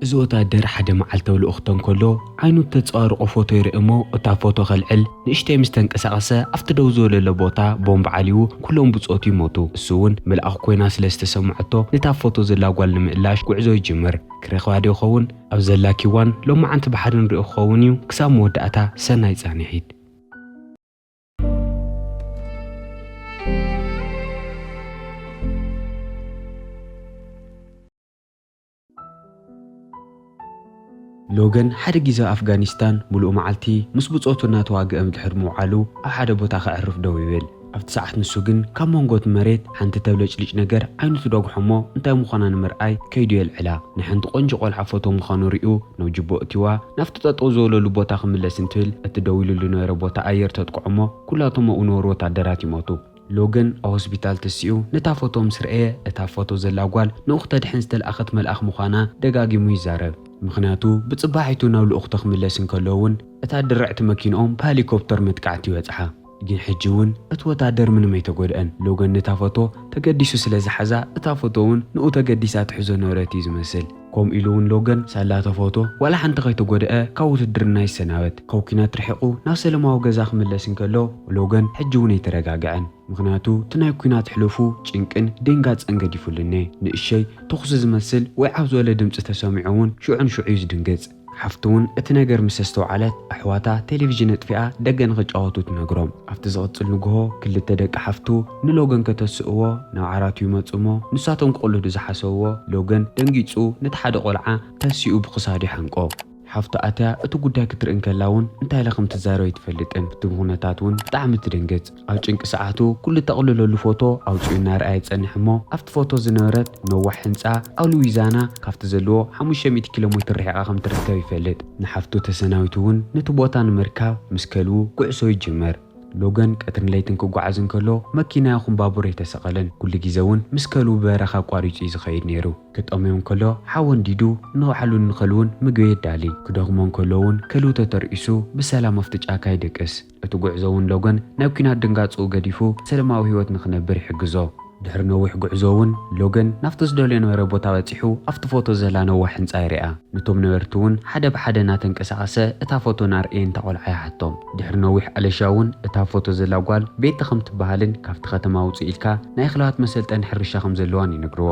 እዚ ወታደር ሓደ መዓልታዊ ልኡኽቶ እንከሎ ዓይኑ ተጻርቆ ፎቶ ይርኢ እሞ እታ ፎቶ ኸልዕል ንእሽተይ ምስ ተንቀሳቐሰ ኣብቲ ደው ዝበለ ቦታ ቦምብ ዓልዩ ኩሎም ብጾት ይሞቱ። እሱ እውን መልኣኽ ኮይና ስለ ዝተሰምዐቶ ነታ ፎቶ ዘላ ጓል ንምእላሽ ጉዕዞ ይጅምር። ክረኽባ ዶ ይኸውን? ኣብ ዘላኪ እዋን ሎማዓንቲ ብሓደ ንሪኦ ክኸውን እዩ ክሳብ መወዳእታ ሰናይ ጻኒሒት። ሎገን ሓደ ግዜ ኣፍጋኒስታን ሙሉእ መዓልቲ ምስ ብጾቱ እናተዋግአ ምድሕር ምውዓሉ ኣብ ሓደ ቦታ ከዕርፍ ደው ይብል። ኣብቲ ሰዓት ንሱ ግን ካብ መንጎት መሬት ሓንቲ ተብለጭልጭ ነገር ዓይኑ ትደጉሖ እሞ እንታይ ምዃና ንምርኣይ ከይዱ የልዕላ። ንሓንቲ ቆንጆ ቆልዓ ፎቶ ምዃኑ ሪኡ ናብ ጅቦ እቲዋ ናብቲ ጠጠው ዝበለሉ ቦታ ክምለስ እንትብል እቲ ደው ኢሉሉ ነበረ ቦታ ኣየር ተጥቅዖ እሞ ኩላቶም ኣብኡ ነበሩ ወታደራት ይሞቱ። ሎገን ኣብ ሆስፒታል ተሲኡ ነታ ፎቶ ምስ ረአየ እታ ፎቶ ዘላ ጓል ንኡኽ ተድሕን ዝተለኣኸት መልኣኽ ምዃና ደጋጊሙ ይዛረብ። ምክንያቱ ብጽባሒቱ ናብ ልኡኽቶ ክምለስ እንከሎ እውን እታ ድርዕቲ መኪንኦም ብሄሊኮፕተር መጥቃዕቲ ይበጽሓ። ግን ሕጂ እውን እቲ ወታደር ምንም ኣይተጎድአን። ሎገን ነታ ፎቶ ተገዲሱ ስለ ዝሓዛ እታ ፎቶ እውን ንኡ ተገዲሳ ትሕዞ ነበረት እዩ ዝመስል። ከምኡ ኢሉ እውን ሎገን ሳላተ ፎቶ ዋላ ሓንቲ ከይተጎድአ ካብ ውትድርና ይሰናበት። ካብ ኩናት ርሒቑ ናብ ሰላማዊ ገዛ ክምለስ እንከሎ ሎገን ሕጂ እውን ኣይተረጋግዐን። ምክንያቱ እቲ ናይ ኩናት ሕልፉ ጭንቅን ድንጋጸን ገዲፉልኒ ንእሸይ ተኹሲ ዝመስል ወይ ዓብ ዝበለ ድምፂ ተሰሚዑ እውን ሽዑን ሽዑ ዝድንገጽ። ሓፍቲ እውን እቲ ነገር ምስ ዝተውዓለት ኣሕዋታ ቴሌቪዥን ኣጥፊኣ ደገ ንኽጫወቱ ትነግሮም። ኣብቲ ዝቕጽል ንግሆ ክልተ ደቂ ሓፍቱ ንሎገን ከተስእዎ ናብ ዓራቱ ይመጹ እሞ ንሳቶም ክቕልዱ ዝሓሰብዎ ሎገን ደንጊጹ ነቲ ሓደ ቆልዓ ተሲኡ ብክሳዱ ይሓንቆ። ሓፍቱ ኣትያ እቲ ጉዳይ ክትርኢ እንከላ እውን እንታይ ኢላ ከም ትዛረብ ኣይትፈልጥን። እቲ ኩነታት እውን ብጣዕሚ ትድንግጽ። ኣብ ጭንቂ ሰዓቱ ኩሉ ተቕልለሉ ፎቶ ኣውፂኡ እናርኣየ ይጸንሕ እሞ ኣብቲ ፎቶ ዝነበረት ነዋሕ ህንፃ ኣብ ሉዊዛና ካብቲ ዘለዎ 500 ኪሎ ሜትር ርሒቓ ከም ትርከብ ይፈልጥ። ንሓፍቱ ተሰናቢቱ እውን ነቲ ቦታ ንምርካብ ምስ ከልቡ ጉዕዞ ይጅመር። ሎገን ቀትርን ለይትን ክጓዓዝ እንከሎ መኪና ይኹን ባቡር ኣይተሰቐለን። ኩሉ ግዜ እውን ምስ ከልቡ በረኻ ኣቋሪጹ እዩ ዝኸይድ ነይሩ። ክጠምዮ እንከሎ ሓወንዲዱ ንባዕሉን ንኸልቡን ምግቢ የዳሊ። ክደኽሞ እንከሎ እውን ከልቡ ተተርኢሱ ብሰላም ኣብቲ ጫካ ይድቅስ። እቲ ጉዕዞ እውን ሎገን ናብ ኩናት ድንጋጹ ገዲፉ ሰላማዊ ህይወት ንኽነብር ይሕግዞ። ድሕሪ ነዊሕ ጉዕዞ እውን ሎገን ናብቲ ዝደልዮ ነበረ ቦታ በፂሑ ኣብቲ ፎቶ ዘላ ነዋሕ ህንፃ ይርአ። ነቶም ነበርቲ እውን ሓደ ብሓደ እናተንቀሳቐሰ እታ ፎቶ ናርአየ እንታ ቆልዓ ይሓቶም። ድሕሪ ነዊሕ ኣለሻ እውን እታ ፎቶ ዘላ ጓል ቤቲ ከም ትበሃልን ካብቲ ከተማ ውፅእ ኢልካ ናይ ክልባት መሰልጠኒ ሕርሻ ከም ዘለዋን ይነግርዎ።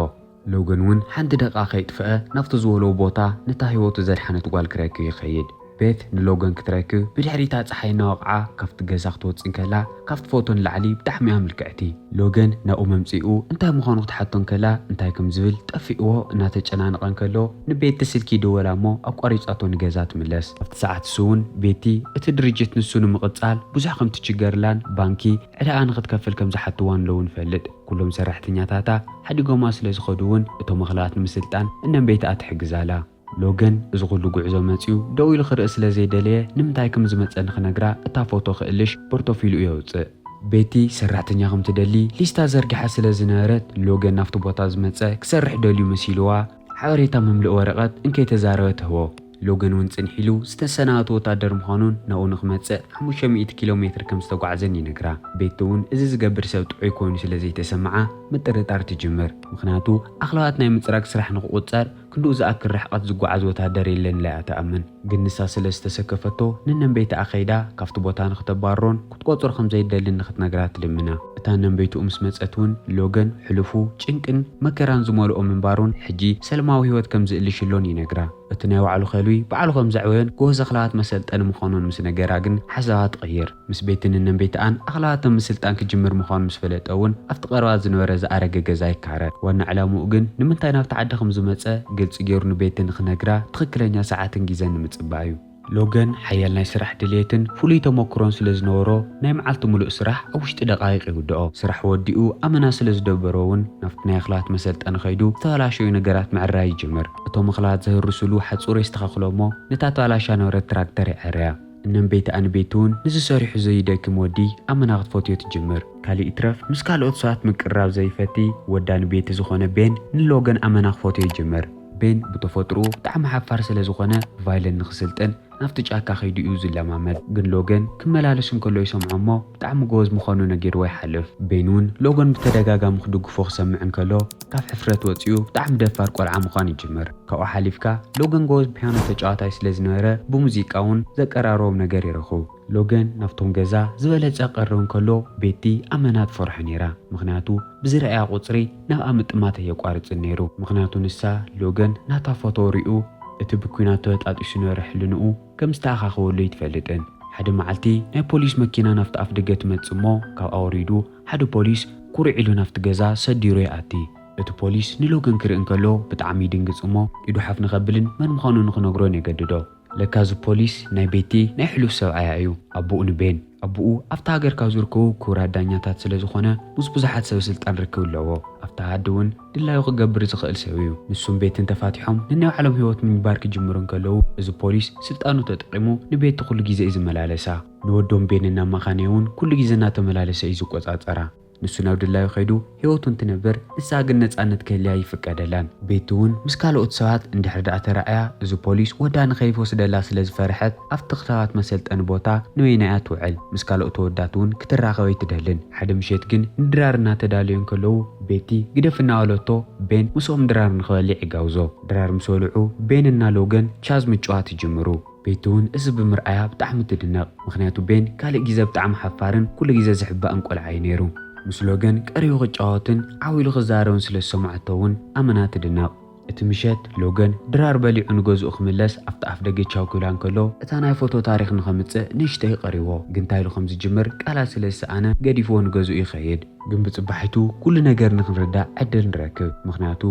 ሎገን እውን ሓንቲ ደቂቓ ከይጥፍአ ናብቲ ዝበልዎ ቦታ ነታ ህይወቱ ዘድሓነት ጓል ክረክብ ይኸይድ። ቤት ንሎገን ክትረክብ ብድሕሪታ ፀሓይ እናወቕዓ ካብቲ ገዛ ክትወፅእ እንከላ ካብቲ ፎቶ ንላዕሊ ብጣዕሚ እያ ምልክዕቲ። ሎገን ናብኡ መምፂኡ እንታይ ምዃኑ ክትሓቶ እንከላ እንታይ ከም ዝብል ጠፊእዎ እናተጨናነቐ እንከሎ ንቤቲ ስልኪ ይድወላ እሞ ኣቋሪፃቶ ንገዛ ትምለስ። ኣብቲ ሰዓት እሱ እውን ቤቲ እቲ ድርጅት ንሱ ንምቕጻል ብዙሕ ከም ትችገርላን ባንኪ ዕዳኣ ንኽትከፍል ከም ዝሓትዋን ለውን ፈልጥ። ኩሎም ሰራሕተኛታታ ሓዲጎማ ስለ ዝኸዱ እውን እቶም ኣኽላት ንምስልጣን እነን ቤትኣ ትሕግዛላ። ሎገን እዚ ኩሉ ጉዕዞ መፂኡ ደው ኢሉ ክርኢ ስለ ዘይደለየ ንምንታይ ከም ዝመፀ ንኽነግራ እታ ፎቶ ክእልሽ ፖርቶፊልኡ የውፅእ። ቤቲ ሰራሕተኛ ከም ትደሊ ሊስታ ዘርጊሓ ስለ ዝነበረት ሎገን ናብቲ ቦታ ዝመፀ ክሰርሕ ደልዩ መሲልዋ ሓበሬታ መምልእ ወረቐት እንከይተዛረበ ትህቦ። ሎገን እውን ጽንሒሉ ዝተሰናበተ ወታደር ምዃኑን ናብኡ ንኽመጽእ 500 ኪሎ ሜትር ከም ዝተጓዓዘን ይነግራ። ቤቲ እውን እዚ ዝገብር ሰብ ጥዑይ ኮይኑ ስለ ዘይተሰምዓ ምጥርጣር ትጅምር። ምክንያቱ ኣኽላባት ናይ ምፅራግ ስራሕ ንኽቁፀር ክንድኡ ዝኣክል ርሕቐት ዝጓዓዝ ወታደር የለን ኢላ ተኣምን። ግን ንሳ ስለ ዝተሰከፈቶ ንነንበይታ ከይዳ ካብቲ ቦታ ንኽተባሮን ክትቆፅሮ ከም ዘይደሊ ንኽትነግራ ትልምና። እታ ነንበይትኡ ምስ መፀት እውን ሎገን ሕልፉ ጭንቅን መከራን ዝመልኦ ምንባሩን ሕጂ ሰላማዊ ህይወት ከም ዝእልሽሎን ይነግራ። እቲ ናይ ባዕሉ ኸልቢ ባዕሉ ከም ዘዕወዮን ጎበዝ ኣኽላባት መሰልጠኒ ምዃኑን ምስ ነገራ ግን ሓሳባ ትቕይር። ምስ ቤትን ነንበይታን ኣኽላዋትን ምስልጣን ክጅምር ምዃኑ ምስ ፈለጠ እውን ኣብቲ ቀረባ ዝነበረ ዝኣረገ ገዛ ይካረር። ዋና ዕላምኡ ግን ንምንታይ ናብቲ ዓዲ ከም ዝመፀ ግልፂ ገይሩ ንቤትን ንኽነግራ ትኽክለኛ ሰዓትን ግዜን ንምፅባእ እዩ። ሎገን ሓያል ናይ ስራሕ ድሌትን ፍሉይ ተመክሮን ስለ ዝነበሮ ናይ መዓልቲ ሙሉእ ስራሕ ኣብ ውሽጢ ደቓይቕ ይውድኦ። ስራሕ ወዲኡ ኣመና ስለ ዝደበሮ እውን ናብቲ ናይ ኣኽላት መሰልጠኒ ኸይዱ ተበላሸዩ ነገራት ምዕራይ ይጅምር። እቶም ኣኽላት ዘህርስሉ ሓፁር የስተኻኽሎ እሞ ነታ ተበላሻ ነበረት ትራክተር ይዕርያ። እነን ቤት ኣንቤት እውን ንዝሰሪሑ ዘይደክም ወዲ ኣመና ክትፈትዮ ትጅምር። ካሊእ ትረፍ ምስ ካልኦት ሰባት ምቅራብ ዘይፈቲ ወዳን ቤት ዝኾነ ቤን ንሎገን ኣመና ክፈትዮ ይጅምር። ቤን ብተፈጥሮ ብጣዕሚ ሓፋር ስለ ዝኾነ ቫይለን ንኽስልጥን ናፍቲ ጫካ ኸይዱ እዩ ዝለማመድ ግን ሎገን ክመላለስ እንከሎ ይሰምዖ እሞ ብጣዕሚ ጎበዝ ምዃኑ ነጊርዎ ይሓልፍ ቤን እውን ሎገን ብተደጋጋሚ ክድግፎ ክሰምዕ እንከሎ ካብ ሕፍረት ወፂኡ ብጣዕሚ ደፋር ቆልዓ ምዃን ይጅምር ካብኡ ሓሊፍካ ሎገን ጎበዝ ፒያኖ ተጫዋታይ ስለ ዝነበረ ብሙዚቃ እውን ዘቀራርቦም ነገር ይረኽቡ ሎገን ናብቶም ገዛ ዝበለፀ ቀረብ እንከሎ ቤቲ ኣመና ትፈርሖ ነይራ ምክንያቱ ብዝረኣያ ቁፅሪ ናብኣ ምጥማት የቋርፅ ነይሩ ምክንያቱ ንሳ ሎገን ናታ ፎቶ ሪኡ እቲ ብኩናት ተጣጢሱ ነበረ ሕልንኡ ከም ዝተኣኻኸበሉ ይትፈልጥን ሓደ መዓልቲ ናይ ፖሊስ መኪና ናፍቲ ኣፍ ደገ ትመጽእ እሞ ካብ ኣውሪዱ ሓደ ፖሊስ ኩርዕ ኢሉ ናፍቲ ገዛ ሰዲሩ ይኣቲ እቲ ፖሊስ ንሎገን ክርኢ እንከሎ ብጣዕሚ ይድንግፅ እሞ ኢዱ ሓፍ ንኸብልን መን ምዃኑ ንኽነግሮን የገድዶ ለካ እዚ ፖሊስ ናይ ቤቲ ናይ ሕሉፍ ሰብኣያ እዩ ኣቦኡ ንቤን ኣቦኡ ኣብታ ሃገር ካብ ዝርከቡ ክቡራት ዳኛታት ስለ ዝኾነ ብዙሓት ሰብ ስልጣን ርክብ ኣለዎ ኣብታ ዓዲ እውን ድላዩ ክገብር ዝኽእል ሰብ እዩ ንሱም ቤትን ተፋቲሖም ንናይ ባዕሎም ሂወት ምንባር ክጅምሩ እንከለዉ እዚ ፖሊስ ስልጣኑ ተጠቂሙ ንቤቲ ኩሉ ግዜ እዩ ዝመላለሳ ንወዶም ቤን እናማኻነ እውን ኩሉ ግዜ እናተመላለሰ እዩ ዝቆፃፀራ ንሱ ናብ ድላዩ ኸይዱ ሂወቱ እንትነብር ንሳ ግን ነፃነት ከልያ ይፍቀደላን ቤቲ እውን ምስ ካልኦት ሰባት እንድሕር ዳኣ ተረኣያ እዚ ፖሊስ ወዳ ንኸይወስደላ ስለ ዝፈርሐት ኣብቲ ክታባት መሰልጠኒ ቦታ ንወይናያ ትውዕል ምስ ካልኦት ወዳት እውን ክትራኸበ ይትደልን ሓደ ምሸት ግን ንድራር እናተዳልዩ እንከለዉ ቤቲ ግደፍ እናበለቶ ቤን ምስኦም ድራር ንኽበልዕ ይጋብዞ ድራር ምስ በልዑ ቤንና ሎገን ቻዝ ምጭዋት ይጅምሩ ቤቲ እውን እዚ ብምርኣያ ብጣዕሚ ትድነቕ ምክንያቱ ቤን ካልእ ግዜ ብጣዕሚ ሓፋርን ኩሉ ግዜ ዝሕባእን ቆልዓ እዩ ነይሩ ምስ ሎገን ቀሪቡ ክጫወትን ዓዊሉ ክዛረብን ስለ ዝሰምዐቶ እውን ኣመና ትድነቕ እቲ ምሸት ሎገን ድራር በሊዑ ንገዝኡ ክምለስ ኣብቲ ኣፍ ደገ ቻውኪላ እንከሎ እታ ናይ ፎቶ ታሪክ ንኸምፅእ ንእሽተይ ቀሪቦ ግን ታይሉ ከም ዝጅምር ቃላት ስለ ዝሰኣነ ገዲፍዎ ንገዝኡ ይኸይድ ግን ብፅባሒቱ ኩሉ ነገር ንክንርዳእ ዕድል ንረክብ ምክንያቱ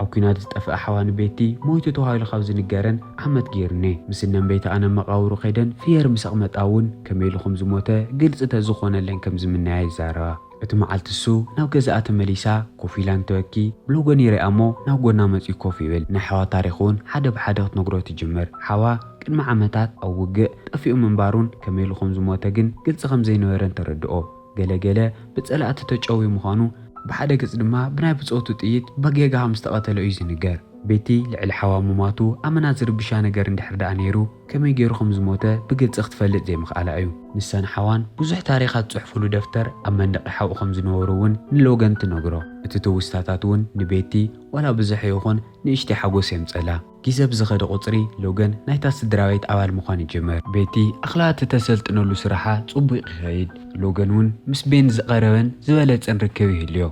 ኣብ ኩናት ዝጠፍአ ሓዋኒ ቤቲ ሞይቱ ተባሂሉ ካብ ዝንገረን ዓመት ገይሩኒ ምስነን ቤቲ ኣነ መቃብሩ ኸይደን ፍየር ምስ ኣቕመጣ እውን ከመይ ኢሉ ከም ዝሞተ ግልፂ ተዝኾነለን ከም ዝምናያ ይዛረባ እቲ መዓልቲ እሱ ናብ ገዛኣ ተመሊሳ ኮፍ ኢላ እንትበኪ ሎገን ይርአ እሞ ናብ ጎና መፂኡ ኮፍ ይብል ናይ ሓዋ ታሪክ እውን ሓደ ብሓደ ክትነግሮ ትጅምር ሓዋ ቅድሚ ዓመታት ኣብ ውግእ ጠፊኡ ምንባሩን ከመይ ኢሉ ከም ዝሞተ ግን ግልፂ ከም ዘይነበረን ተረድኦ ገለገለ ብፀላእቲ ተጨዊ ምዃኑ ብሓደ ገጽ ድማ ብናይ ብጾቱ ጥይት በጌጋ ከም ዝተቐተለ እዩ ዝንገር ቤቲ ልዕሊ ሓዋ ምማቱ ኣመና ዝርብሻ ነገር እንድሕር ዳኣ ነይሩ ከመይ ገይሩ ከም ዝሞተ ብግልፂ ክትፈልጥ ዘይምኽኣላ እዩ ንሳን ሓዋን ብዙሕ ታሪኻት ዝፅሕፍሉ ደፍተር ኣብ መንደቂ ሓብኡ ከም ዝነበሩ እውን ንሎገን ትነግሮ እቲ ትውስታታት እውን ንቤቲ ዋላ ብዙሕ ይኹን ንእሽተይ ሓጎስ የምፀላ ግዜ ብዝኸደ ቁፅሪ ሎገን ናይታ ስድራቤት ኣባል ምዃን ይጅምር ቤቲ ኣኽላቲ ተሰልጥነሉ ስራሓ ጽቡቕ ይኸይድ ሎገን እውን ምስ ቤን ዝቐረበን ዝበለፀን ርክብ ይህልዮ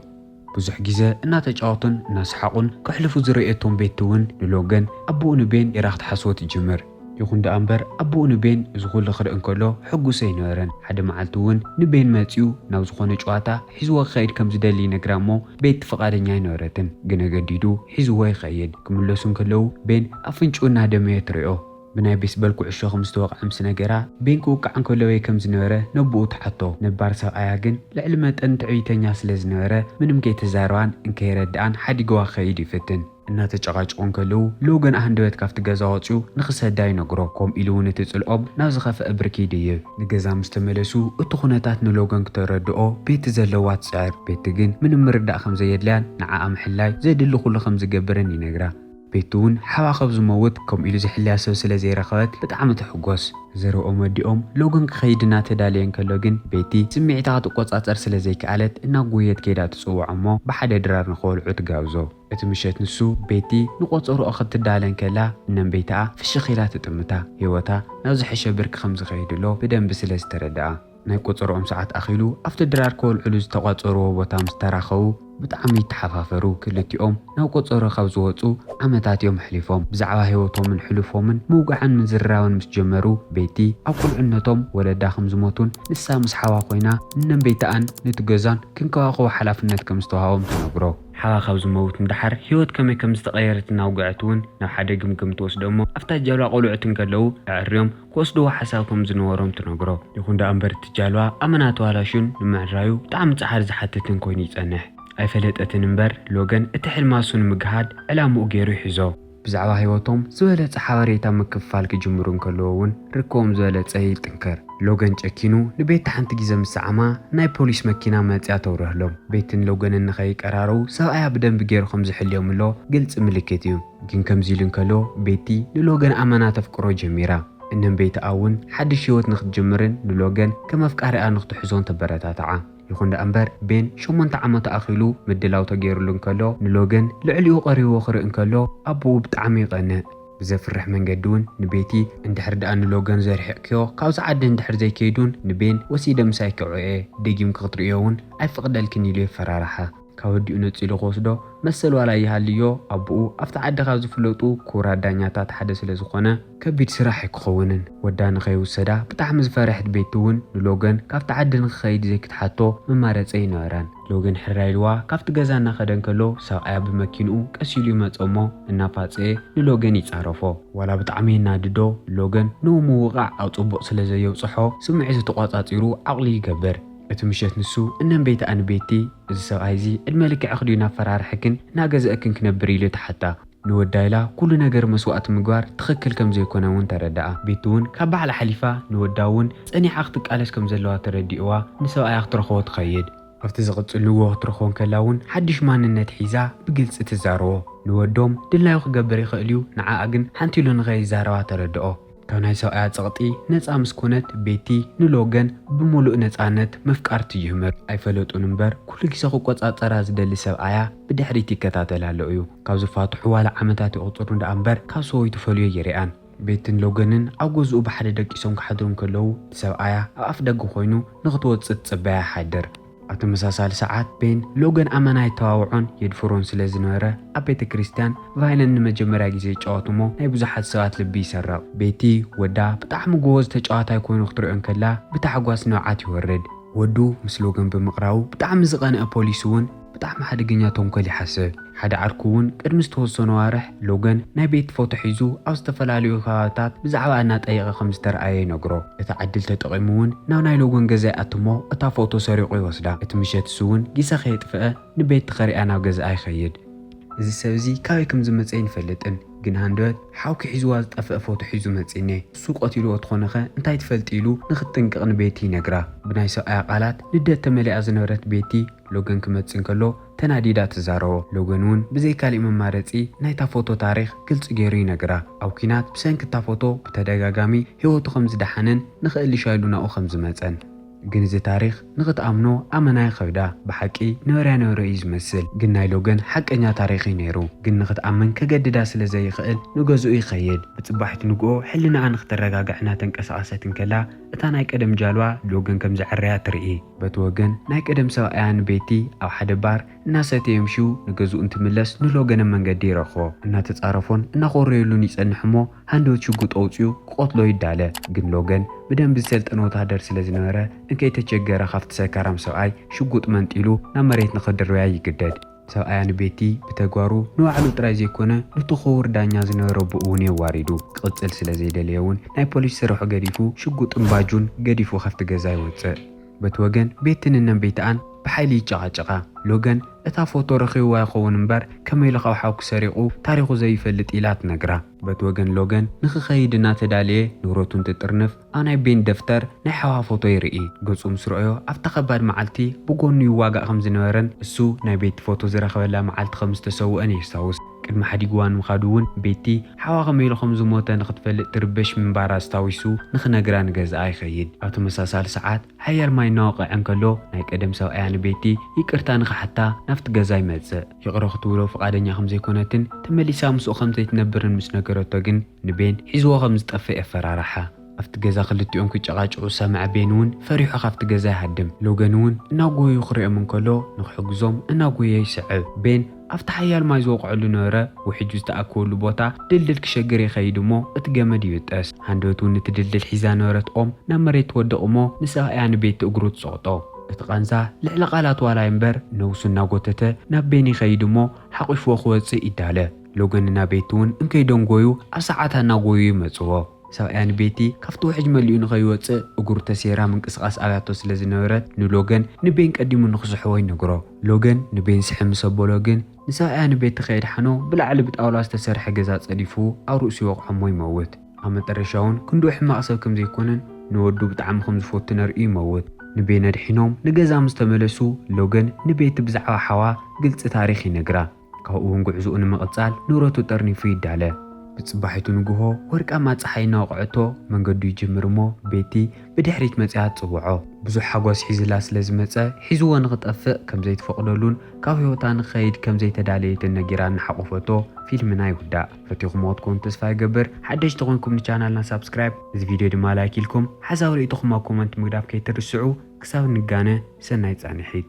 ብዙሕ ግዜ እናተጫወቱን እናስሓቁን ክሕልፉ ዝርአየቶም ቤቲ እውን ንሎገን ኣቦኡ ንቤን ኢራ ክትሓስቦ ትጅምር ይኹን ደኣ እምበር ኣቦኡ ንቤን እዚ ኩሉ ክርኢ እንከሎ ሕጉስ ኣይነበረን ሓደ መዓልቲ እውን ንቤን መፂኡ ናብ ዝኾነ ጨዋታ ሒዝዎ ክኸይድ ከም ዝደሊ ይነግራ እሞ ቤቲ ፈቃደኛ ኣይነበረትን ግን ኣገዲዱ ሒዝዎ ይኸይድ ክምለሱ እንከለዉ ቤን ኣፍንጭኡ እናደመየ ትሪኦ ብናይ ቤስበል ኩዕሾ ከም ዝተወቅዐ ምስ ነገራ ቤን ክውቃዕ እንከሎ ወይ ከም ዝነበረ ነብኡ ተሓቶ ነባር ሰብኣያ ግን ልዕሊ መጠን ትዕቢተኛ ስለ ዝነበረ ምንም ከይተዛረባን እንከይረድኣን ሓዲግዋ ክኸይድ ይፍትን እናተጨቃጭቁ እንከለዉ ሎገን ኣህንደበት ካብቲ ገዛ ወፂኡ ንኽሰዳ ይነግሮ ከምኡ ኢሉ እውን እቲ ጽልኦም ናብ ዝኸፍአ ብርኪ ይድይብ ንገዛ ምስ ተመለሱ እቲ ኩነታት ንሎገን ክተረድኦ ቤቲ ዘለዋ ትፅዕር ቤቲ ግን ምንም ምርዳእ ከም ዘየድልያን ንዓኣ ምሕላይ ዘድሊ ኩሉ ከም ዝገብረን ይነግራ ቤቲ እውን ሓዋ ካብ ዝመውት ከምኡ ኢሉ ዝሕልያ ሰብ ስለ ዘይረኸበት ብጣዕሚ ትሕጎስ ዘርኦም ወዲኦም ሎገን ክኸይድ እናተዳልየ እንከሎ ግን ቤቲ ስምዒታ ክትቆፃፀር ስለ ዘይከኣለት እናጎየት ከይዳ ትፅውዖ እሞ ብሓደ ድራር ንኽበልዑ ትጋብዞ እቲ ምሸት ንሱ ቤቲ ንቆፀሮኦ ክትዳለን ከላ እነን ቤትኣ ፍሽኽ ኢላ ትጥምታ ሂወታ ናብ ዝሐሸ ብርኪ ከም ዝኸይድሎ ብደንቢ ስለ ዝተረድኣ ናይ ቆፀሮኦም ሰዓት ኣኺሉ ኣብቲ ድራር ክበልዕሉ ዝተቋፀርዎ ቦታ ምስ ተራኸቡ ብጣዕሚ ይተሓፋፈሩ ክልቲኦም ናብ ቆፀሮ ካብ ዝወፁ ዓመታት እዮም ሕሊፎም ብዛዕባ ሂወቶምን ሕልፎምን ምውጋዕን ምዝርራብን ምስ ጀመሩ ቤቲ ኣብ ቁልዕነቶም ወለዳ ከም ዝሞቱን ንሳ ምስ ሓዋ ኮይና እነን ቤትኣን ነቲ ገዛን ክንከባኸቦ ሓላፍነት ከም ዝተዋሃቦም ትነግሮ ሓዋ ካብ ዝመውት ምድሓር ሂወት ከመይ ከም ዝተቐየረት እናውግዐት እውን ናብ ሓደ ግምግም ትወስዶ እሞ ኣብታ ጃልባ ቆልዑት እንከለዉ ኣዕርዮም ክወስድዎ ሓሳብ ከም ዝነበሮም ትነግሮ ይኹን ደኣ እምበር እቲ ጃልባ ኣመና ተዋላሹን ንምዕራዩ ብጣዕሚ ፃሓር ዝሓትትን ኮይኑ ይጸንሕ ኣይፈለጠትን እምበር ሎገን እቲ ሕልማሱ ንምግሃድ ዕላምኡ ገይሩ ይሕዞ ብዛዕባ ሂወቶም ዝበለፀ ሓበሬታ ምክፍፋል ክጅምሩ እንከለዉ እውን ርክቦም ዝበለፀ ይጥንከር ሎገን ጨኪኑ ንቤቲ ሓንቲ ግዜ ምስዓማ ናይ ፖሊስ መኪና መፅያ ተውረህሎም ቤትን ሎገንን ንኸይቀራረቡ ሰብኣያ ብደንቢ ገይሩ ከም ዝሕልዮምሎ ግልፂ ምልክት እዩ ግን ከምዚ ኢሉ እንከሎ ቤቲ ንሎገን ኣመና ተፍቅሮ ጀሚራ እነን ቤትኣውን ሓድሽ ህይወት ንኽትጅምርን ንሎገን ከም ኣፍቃሪኣ ንኽትሕዞን ተበረታትዓ ይኹን ደኣ እምበር ቤን 8 ዓመት ኣኺሉ ምድላው ተገይሩሉ እንከሎ ንሎገን ልዕሊኡ ቀሪቡ ክርኢ እንከሎ ኣቦኡ ብጣዕሚ ይቐንእ بزفرح من قدون نبيتي اندحر دان لوغان زرح كيو كاوز عاد اندحر زي كيدون نبين وسيدة مسايك عوئي ديجيم كغطريون اي فقد الكنيلي فرارحة كاودي انتسيلو غوصدو مسلو على يهاليو ابو افتع عاد غازو فلوتو كورا دانياتات حدث لزقونا كبيت سراح يكخونن ودان خيو السدا بتحمز فرحت بيتون نلوغان كافت عاد نخيد زي كتحاتو ممارت اي ناران لوغان حرايلوا كافت غازانا خدن كلو ساقيا بمكينو كاسيلو ماتومو النافاتي نلوغان يتعرفو ولا بتعمين ناددو لوغان نومو وقع او طبق سلزيو صحو سمعي تقاطاتيرو عقلي يقبر اتمشيت نسو انن بيت ان بيتي السايزي الملك اخدينا فرار حكن ناغزاكن كنبري لي حتى نودايلا كل نجر مسوات مغوار تخكل كم زي كوناون تردأ بيتون كبع على حليفة نوداون صني حقتك ألس كم زلوا تردئوا نسوا أياخ ترخوت خيد افتزغت اللوه ترخون كلاون حدش مان النتحيزة بقلس تزارو نودوم دلا يخ جبري خليو نعاقن حنتيلو نغي زاروا تردئو كوناي سوءات سقطي نتسا مسكونت بيتي نلوغن بمولو نتسانت مفكارت يهمر اي فلوت انبر كل كيساخو قوات راز دلي سبعايا بدحريتي كتاتل هالوئيو كاوزو فاتحو على عمتاتي اغطرون دا انبر كاوزو يتفليو يريان بيتن لوغنن اوغوزو بحد دقيسون كحدرون كلو سبعايا اف دقو خوينو نغطوات ستسبايا حدر أتمساسال ساعات بين لوغن أماناي تواوعون يدفرون سلازنوره أبيت كريستيان فايلن مجمرا جيزي جواتمو ناي بزحات ساعات لبي سرق بيتي ودا بتاعمو جوز تجاعتا يكونو اخترعون كلا بتاعقواس نوعات يورد ودو مسلوغن بمقراو بتاعم زغان بوليسون بتاعم حد جنياتهم كل حسب حد عركون قدم استوصنو وارح لوغن ناي بيت فوتو حيزو أو استفلاليو خواتات بزعوا أنات أيغا 5 أي نقرو يتعدل تتقيمون ناي لوغن جزاء أتمو أتا فوتو سريقو يوصدا اتمشيت سون جيسا خيط فأه نبيت تخري أنا وجزاء خيد زي سوزي كاويكم زمتين فلتن جن هندوت حاوك حيزواز طفق فوتو حيزو متسيني سوق قتيلو وتخونخه انتاي تفلتيلو نختنققن بيتي نقرا بناي سوء قالات ندت تملي أزنورت بيتي لوغن كمتسين كلو تناديدا تزارو لوغنون بزي كالي ممارتي نايتا فوتو تاريخ قلت جيري نقرا او كينات بسنك تا فوتو بتدقاقامي هيوتو 5 دحنن نخيلي شايلونا او 5 متسن جنزي تاريخ نغت أمنو أمناي خيدا بحكي نورانو رئيز مسل جناي لوغن حق انيا تاريخي نيرو جن نغت أمن كجددا سلزي يخيل نغزو يخيد بتصبحت نقو حلنا عن اخترقاقعنا تنكساسة كلا اتاناي قدم جالوا لوغن كم زعريا ترئي بتوغن ناي قدم سوايان بيتي أو حد بار ناساتي يمشو نغزو انت ملس نلوغن من قدي رخو انا تتعرفون انا خوريلو نيسانحمو هاندو تشوقوت اوتيو قوتلو يدالة جن لوغن بدن بسلت انو تهدر سلزي نورا انكي تجيجارا خافت ساكارام سوآي شوقوت منتيلو نامريت نخدر ويا يقدد سوآيان بيتي بتقوارو نوعلو ترازي كونا نتخور دانيا زنورو بؤوني واردو قتل سلزي دليون ناي بوليس سروحو قديفو شوقوت انباجون قديفو خافت غزاي وطق بتوغن بيتن انن بيتان بحيلي جاقا لوغن اتا فوتو رخيو وايخون انبر كما يلقاو حاوك سريقو تاريخو زي فلت إلات نقرا بتوغن لوغن نخخيدنا تداليه نوروتون تترنف انا بين دفتر نحوا فوتو يرئي قصو مسرعيو افتخبار معالتي بقون يواقع 5 نورن السو ناي بيت فوتو زرخولا معالت 5 تسوو اني يستاوس قدم حديقوان مخادوون بيتي حوا غميلو 5 موتا نختفلت تربش من بارا استاويسو نخنقرا نغز اي خيد اتو مساسال ساعات حير ماي ناقع انكلو ناي قدم سوآيان بيتي يكرتا نخ حتى نفت غزاي مزق يقرأ خطولو فقادنيا 5 كونتن تمليسا مسو 5 يتنبرن مس نقرأتو جن نبين حيزوا 5 طفئ فرارحة أفت جزا خلتيون كيتشقاجعو سامع بينون فريحو خفت جزا هدم لوغنون ناقوي يخرئ من كلو نخحقزوم ناقوي يسعب بين أفت حيال ما يزوقعو لنورا وحجوز تأكولو بوتا دلدل كشجري خيدمو اتقامد يوتأس هندوتون نتدلدل حيزا نورت نامريت ودقمو نساقيان بيت اقروت صوتو اتقانزا لعلا قالات والا ينبر نوسو ناقوتته نابيني خيدمو حقوش وخواتسي إدالة لوغن نابيتون انكي دونغويو أساعتها ناقويو يمتسوو سواء بيتي كفتو حجم مليون خيوات اقر تسيرا من قصقاس آلاتو سلازنورت نلوغن نبين قديمو نخصحوين نقرو لوغن نبين سحم سبو لوغن نساء بيت خيد حنو بلعل بتأولاس تسرح جزات صديفو أو رؤسي وقحمو يموت أما ترشاون كندو حما أصابكم زي كونن نودو بتعم 5 فوت نرئي يموت نبين ندحينوم نجزا مستملسو لوغن نبيت بزعوا حوا قلت تاريخي نقرا كاوون قعزو نمقصال نورتو ترني في الداله بتصبحت نجوه ورك أما تصحينا وقعته من قدو يجمر مو بيتي بدحريت مزيات صبعه بزو حقوس حيزلاس لازمته حيزو نغط أفق كم زي تفقدلون كافيوتان خيد كم زي تداليت النجيران حقوفته فيلمنا يودا فتيكم موتكم تسفاي قبر حدش تغنكم لشانلنا سبسكرايب إذا فيديو دي ما لايك لكم حزاولي تخما كومنت مقداب كي ترسعوا كساو نقانة سنة يتعني حيد